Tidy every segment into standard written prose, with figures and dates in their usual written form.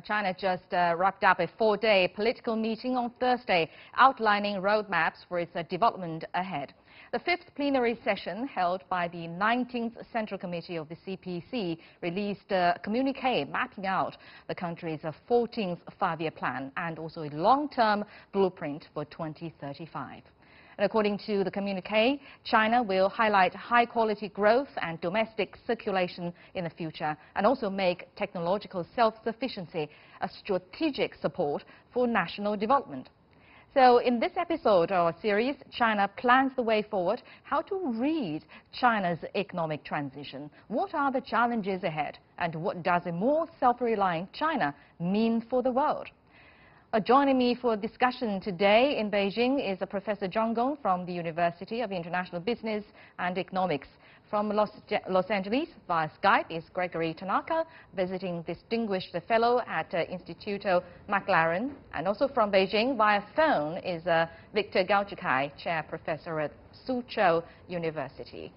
China just wrapped up a 4-day political meeting on Thursday, outlining roadmaps for its development ahead. The 5th plenary session, held by the 19th Central Committee of the CPC, released a communiqué mapping out the country's 14th five-year plan and also a long-term blueprint for 2035. And according to the communiqué, China will highlight high-quality growth and domestic circulation in the future, and also make technological self-sufficiency a strategic support for national development. So in this episode of our series, China Plans the Way Forward, how to read China's economic transition. What are the challenges ahead? And what does a more self-reliant China mean for the world? Joining me for discussion today in Beijing is Professor Zhang Gong from the University of International Business and Economics. From Los Angeles via Skype is Gregory Tanaka, visiting distinguished fellow at Instituto McLaren. And also from Beijing via phone is Victor Gaujikai, chair professor at Soochow University.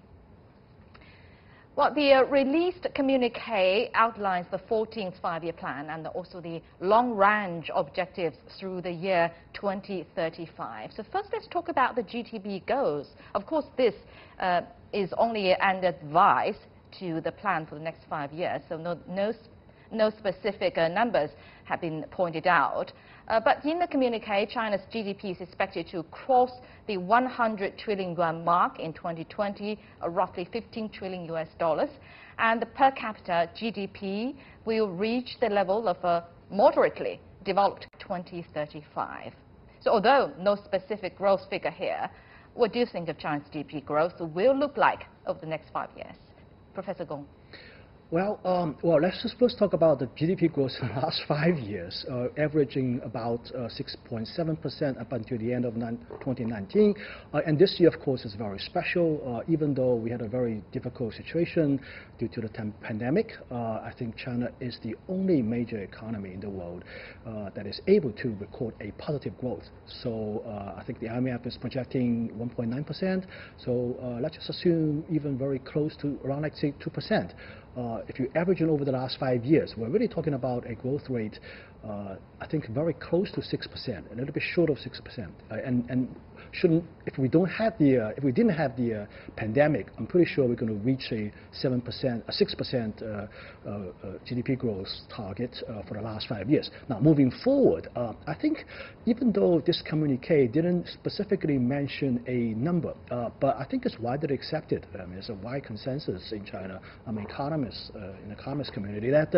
Well, the released communiqué outlines the 14th five-year plan and also the long-range objectives through the year 2035. So first, let's talk about the GDP goals. Of course, this is only an advice to the plan for the next 5 years, so no specific numbers have been pointed out. But in the communiqué, China's GDP is expected to cross the 100 trillion yuan mark in 2020, roughly $15 trillion US, and the per capita GDP will reach the level of a moderately developed 2035. So although no specific growth figure here, what do you think of China's GDP growth will look like over the next 5 years? Professor Gong. Well, let's just first talk about the GDP growth in the last 5 years, averaging about 6.7% up until the end of 2019. And this year, of course, is very special. Even though we had a very difficult situation due to the pandemic, I think China is the only major economy in the world that is able to record a positive growth. So I think the IMF is projecting 1.9%. So let's just assume even very close to around, like, say, 2%. If you average it over the last 5 years, we're really talking about a growth rate, I think, very close to 6%, a little bit short of 6%. And shouldn't, if we didn't have the pandemic, I'm pretty sure we're going to reach a 6% GDP growth target for the last 5 years. Now, moving forward, I think even though this communiqué didn't specifically mention a number, but I think it's widely accepted. There's a wide consensus in China among economists in the economist community that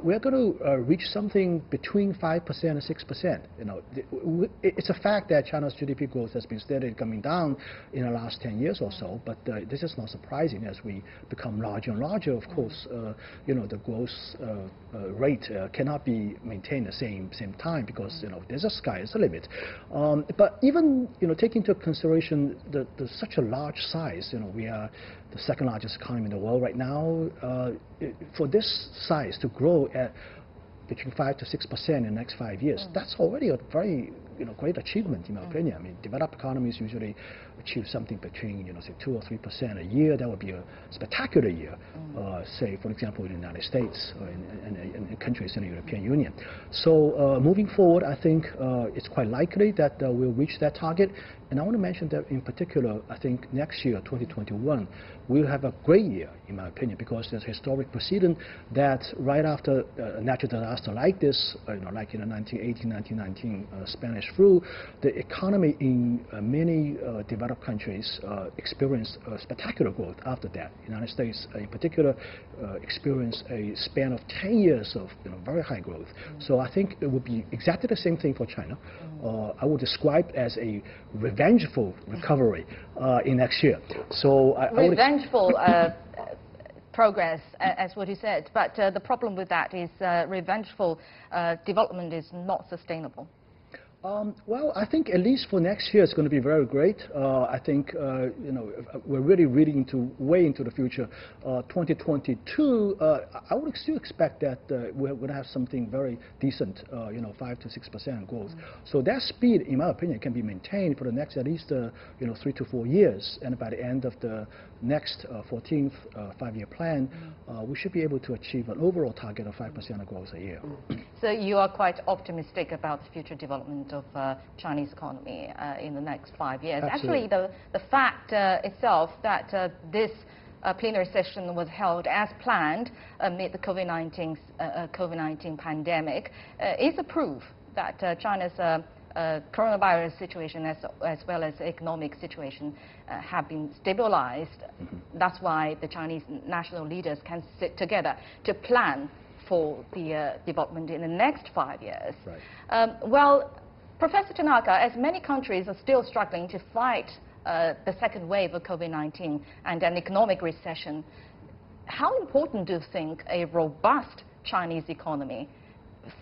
we're going to reach something between 5% and 6%. You know, it's a fact that China's GDP growth has been steadily coming down in the last 10 years or so, but this is not surprising as we become larger and larger. Of course, you know, the growth rate cannot be maintained at the same time because, you know, there's a sky is the limit. But even, you know, taking into consideration such a large size, you know, we are the second largest economy in the world right now. For this size to grow at between 5 to 6% in the next 5 years, that's already a very, you know, great achievement in my opinion. I mean, developed economies usually achieve something between, you know, say 2 or 3% a year. That would be a spectacular year. Say, for example, in the United States or in countries in the European Union. So moving forward, I think it's quite likely that we'll reach that target. And I want to mention that in particular, I think next year, 2021, we'll have a great year, in my opinion, because there's historic precedent that right after a natural disaster like this, you know, like in the 1918-1919 Spanish flu, the economy in many developed countries experienced spectacular growth after that. The United States, in particular, experienced a span of 10 years of, you know, very high growth. So I think it would be exactly the same thing for China. I would describe as a revengeful recovery in next year. So revengeful progress, as what you said, but the problem with that is revengeful development is not sustainable. Well, I think at least for next year, it's going to be very great. I think we're really reading way into the future. 2022, I would still expect that we're going to have something very decent, 5 to 6% growth. So that speed, in my opinion, can be maintained for the next at least 3 to 4 years. And by the end of the next 14th five-year plan, we should be able to achieve an overall target of 5% growth a year. So you are quite optimistic about the future development of Chinese economy in the next 5 years. Absolutely. Actually, the fact itself that this plenary session was held as planned amid the COVID-19 pandemic is a proof that China's coronavirus situation as well as economic situation have been stabilized. That's why the Chinese national leaders can sit together to plan for the development in the next 5 years. Right. Well, Professor Tanaka, as many countries are still struggling to fight the second wave of COVID-19 and an economic recession, how important do you think a robust Chinese economy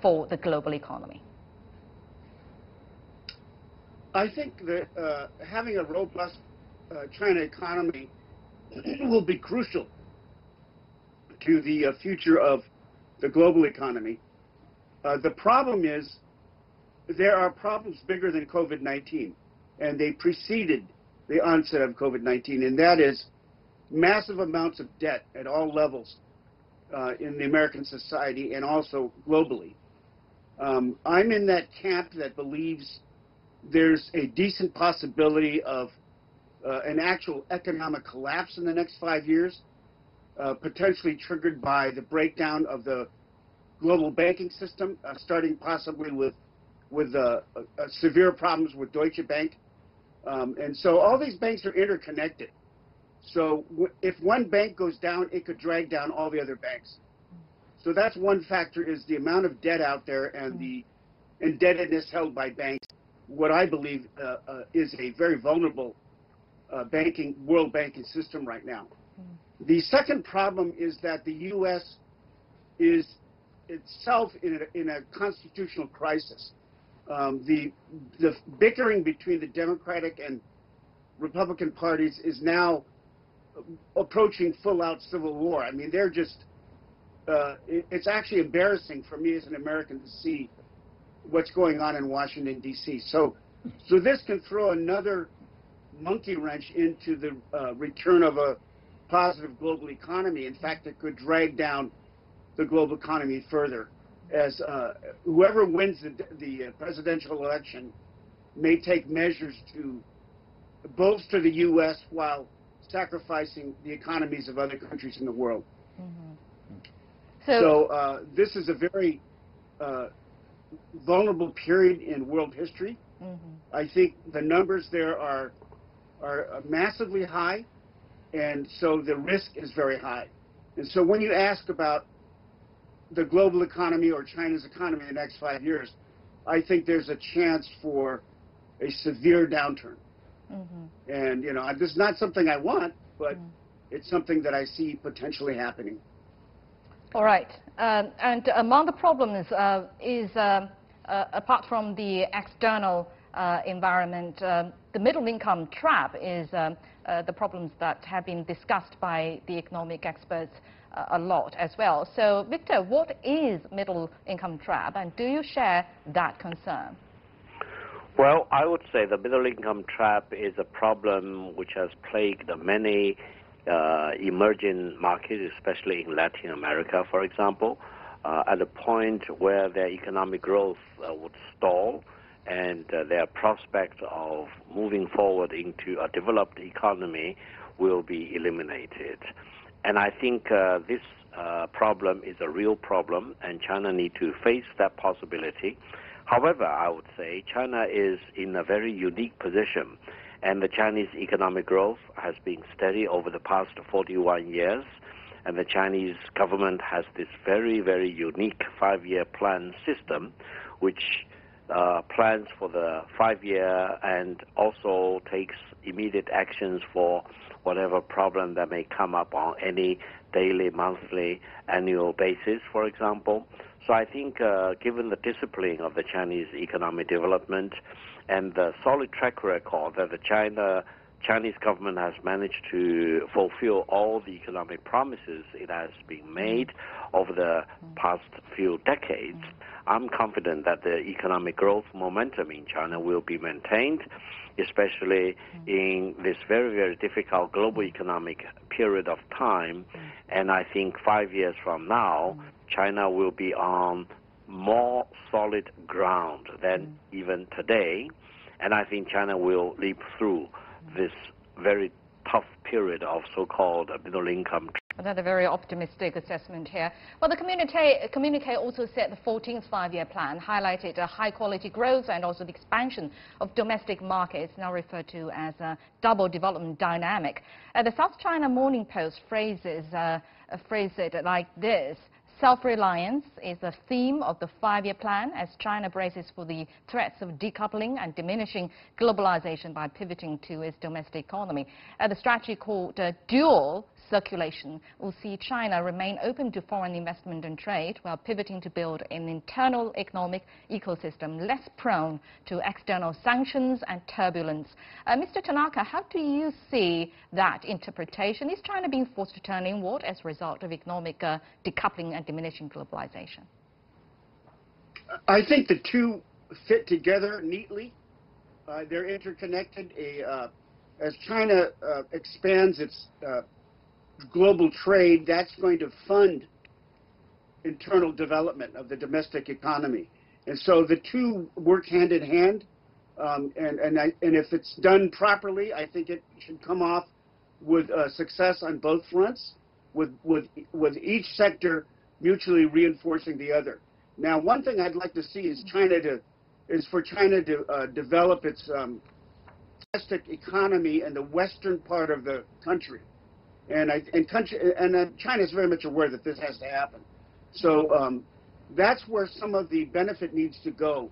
for the global economy? I think that having a robust China economy will be crucial to the future of the global economy. The problem is there are problems bigger than COVID-19, and they preceded the onset of COVID-19, and that is massive amounts of debt at all levels in the American society and also globally. I'm in that camp that believes there's a decent possibility of an actual economic collapse in the next 5 years, potentially triggered by the breakdown of the global banking system, starting possibly with severe problems with Deutsche Bank. And so all these banks are interconnected. So if one bank goes down, it could drag down all the other banks. So that's one factor, is the amount of debt out there and the indebtedness held by banks, what I believe is a very vulnerable world banking system right now. The second problem is that the U.S. is itself in a constitutional crisis. The bickering between the Democratic and Republican parties is now approaching full-out civil war. I mean, they're just, it's actually embarrassing for me as an American to see what's going on in Washington, D.C. So this can throw another monkey wrench into the return of a positive global economy. In fact, it could drag down the global economy further, as whoever wins the presidential election may take measures to bolster the U.S. while sacrificing the economies of other countries in the world. So this is a very vulnerable period in world history. I think the numbers there are massively high, and so the risk is very high. And so when you ask about the global economy or China's economy in the next 5 years, I think there's a chance for a severe downturn. And, this is not something I want, but it's something that I see potentially happening. All right. And among the problems is, apart from the external environment, the middle income trap is the problems that have been discussed by the economic experts a lot as well. So, Victor, what is middle income trap, and do you share that concern? Well, I would say the middle income trap is a problem which has plagued many emerging markets, especially in Latin America, for example, at a point where their economic growth would stall and their prospect of moving forward into a developed economy will be eliminated. And I think this problem is a real problem, and China needs to face that possibility. However, I would say China is in a very unique position, and the Chinese economic growth has been steady over the past 41 years, and the Chinese government has this very, very unique 5-year plan system, which plans for the 5-year and also takes immediate actions for whatever problem that may come up on any daily, monthly, annual basis, for example. So I think given the discipline of the Chinese economic development and the solid track record that the Chinese government has managed to fulfill all the economic promises it has been made over the past few decades, I'm confident that the economic growth momentum in China will be maintained, especially in this very, very difficult global economic period of time. And I think 5 years from now, China will be on more solid ground than even today. And I think China will leap through this very tough period of so-called middle income. Another very optimistic assessment here. Well, the communique also said the 14th five-year plan highlighted a high-quality growth and also the expansion of domestic markets, now referred to as a double development dynamic. The South China Morning Post phrases it like this: self-reliance is the theme of the five-year plan as China braces for the threats of decoupling and diminishing globalization by pivoting to its domestic economy. The strategy called dual circulation will see China remain open to foreign investment and trade while pivoting to build an internal economic ecosystem less prone to external sanctions and turbulence. Mr. Tanaka, how do you see that interpretation? Is China being forced to turn inward as a result of economic decoupling and diminishing globalization? I think the two fit together neatly. They're interconnected. As China expands its global trade, that's going to fund internal development of the domestic economy. And so the two work hand in hand. And if it's done properly, I think it should come off with success on both fronts, with each sector mutually reinforcing the other. Now, one thing I'd like to see is for China to develop its domestic economy in the western part of the country. And China is very much aware that this has to happen. So that's where some of the benefit needs to go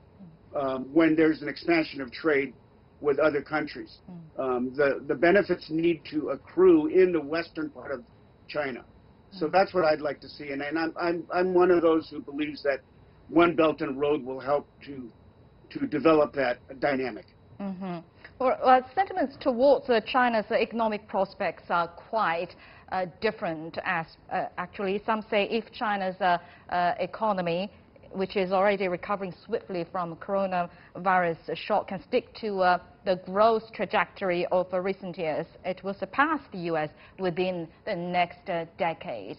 when there's an expansion of trade with other countries. The benefits need to accrue in the western part of China. So that's what I'd like to see. And I'm one of those who believes that One Belt and Road will help to develop that dynamic. Well, sentiments towards China's economic prospects are quite different. As actually, some say if China's economy, which is already recovering swiftly from coronavirus shock, can stick to the growth trajectory of recent years, it will surpass the U.S. within the next decade.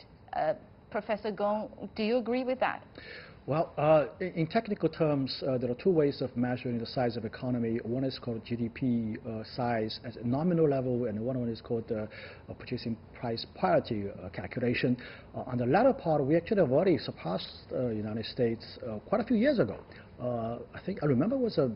Professor Gong, do you agree with that? Well, in technical terms, there are two ways of measuring the size of economy. One is called GDP size at a nominal level, and one is called purchasing price parity calculation. On the latter part, we actually have already surpassed the United States quite a few years ago. I remember it was a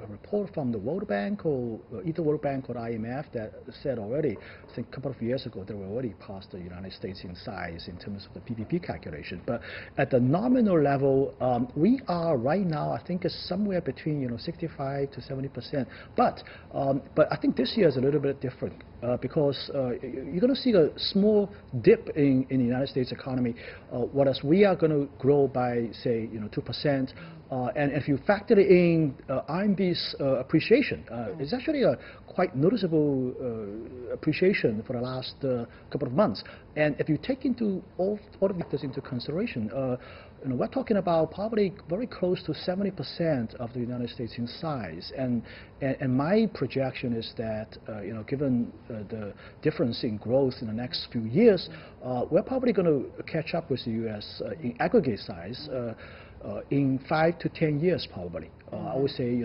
report from the World Bank or either World Bank or IMF that said already, I think a couple of years ago, they were already past the United States in size in terms of the PPP calculation. But at the nominal level, we are right now, I think, is somewhere between 65 to 70%. But I think this year is a little bit different because you're going to see a small dip in the United States economy, whereas we are going to grow by say 2%. And if you factor in RMB's appreciation, it's actually a quite noticeable appreciation for the last couple of months. And if you take into all of this into consideration, we're talking about probably very close to 70% of the United States in size. And my projection is that, given the difference in growth in the next few years, we're probably going to catch up with the U.S. In aggregate size in 5 to 10 years, probably. I would say,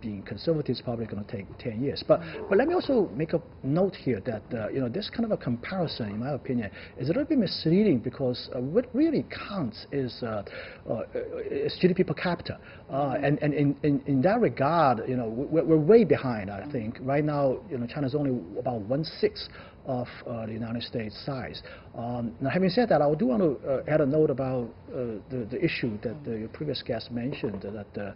being conservative is probably going to take 10 years. But let me also make a note here that, this kind of a comparison, in my opinion, is a little bit misleading because what really counts is GDP per capita. And in that regard, we're way behind, I think. Right now, China's only about 1/6 of the United States size. Now, having said that, I do want to add a note about the issue that the previous guest mentioned, that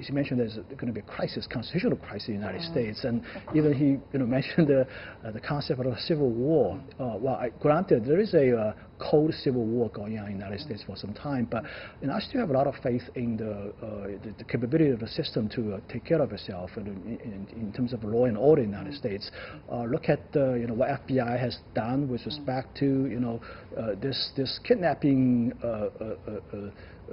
he mentioned there's going to be a crisis, constitutional crisis in the United States, and even he mentioned the concept of a civil war. Well, granted, there is a cold civil war going on in the United States for some time. But I still have a lot of faith in the capability of the system to take care of itself in terms of law and order in the United States. Look at what FBI has done with respect to this kidnapping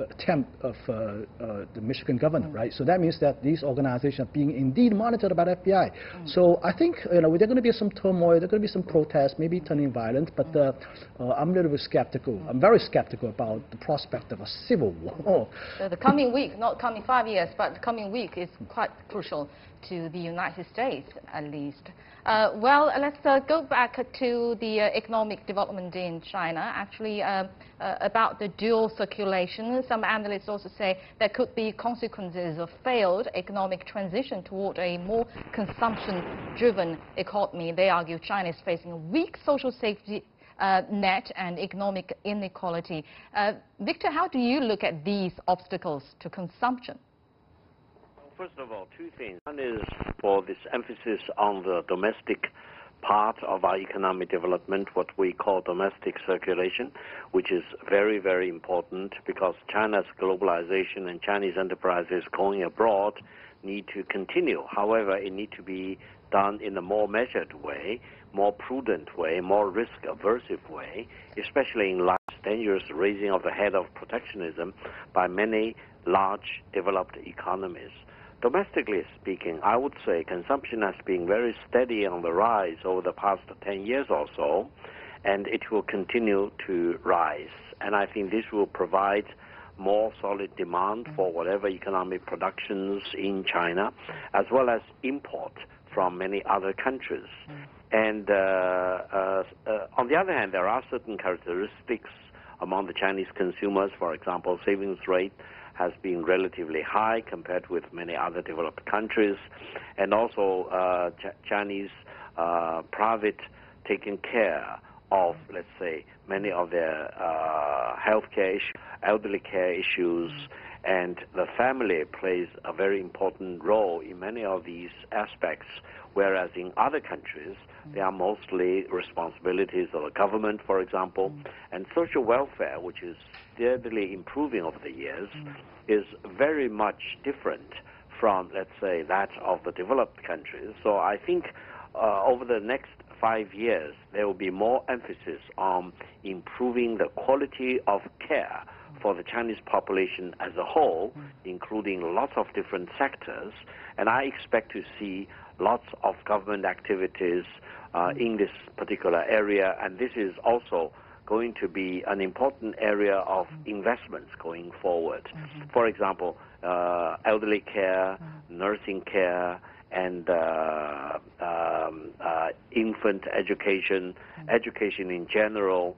attempt of the Michigan governor, right? So that means that these organizations are being indeed monitored by the FBI. So I think there are going to be some turmoil, there are going to be some protests, maybe turning violent, but I'm a little bit skeptical. I'm very skeptical about the prospect of a civil war. So the coming week, not coming 5 years, but the coming week is quite crucial to the United States, at least. Well, let's go back to the economic development in China. Actually, about the dual circulation, some analysts also say there could be consequences of failed economic transition toward a more consumption-driven economy. They argue China is facing a weak social safety net and economic inequality. Victor, how do you look at these obstacles to consumption? First of all, two things. One is for this emphasis on the domestic part of our economic development, what we call domestic circulation, which is very, very important because China's globalization and Chinese enterprises going abroad need to continue. However, it needs to be done in a more measured way, more prudent way, more risk-aversive way, especially in last 10 years raising of the head of protectionism by many large developed economies. Domestically speaking, I would say consumption has been very steady on the rise over the past 10 years or so, and it will continue to rise. And I think this will provide more solid demand for whatever economic productions in China, as well as import from many other countries. And on the other hand, there are certain characteristics among the Chinese consumers. For example, savings rate has been relatively high compared with many other developed countries, and also Chinese private taking care of, let's say, many of their healthcare, elderly care issues, and the family plays a very important role in many of these aspects, whereas in other countries, they are mostly responsibilities of the government, for example, and social welfare, which is steadily improving over the years, is very much different from, let's say, that of the developed countries. So I think over the next 5 years, there will be more emphasis on improving the quality of care for the Chinese population as a whole, including lots of different sectors. And I expect to see lots of government activities in this particular area, and this is also going to be an important area of investments going forward. For example, elderly care, nursing care, and infant education, education in general,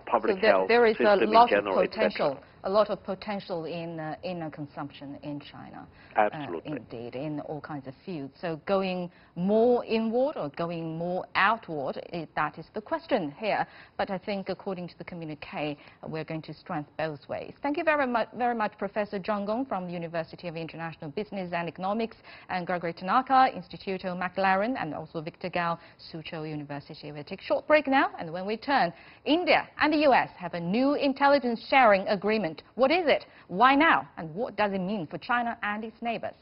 public health there is system a lot in general, of potential, a lot of potential in consumption in China. Absolutely. Indeed, in all kinds of fields. So going more inward or going more outward, that is the question here. But I think according to the communique, we're going to strengthen both ways. Thank you very much, Professor Zhang Gong from the University of International Business and Economics, and Gregory Tanaka, Instituto, McLaren, and also Victor Gao, Soochow University. We'll take a short break now, and when we return, India and the US have a new intelligence sharing agreement. What is it? Why now? And what does it mean for China and its neighbors?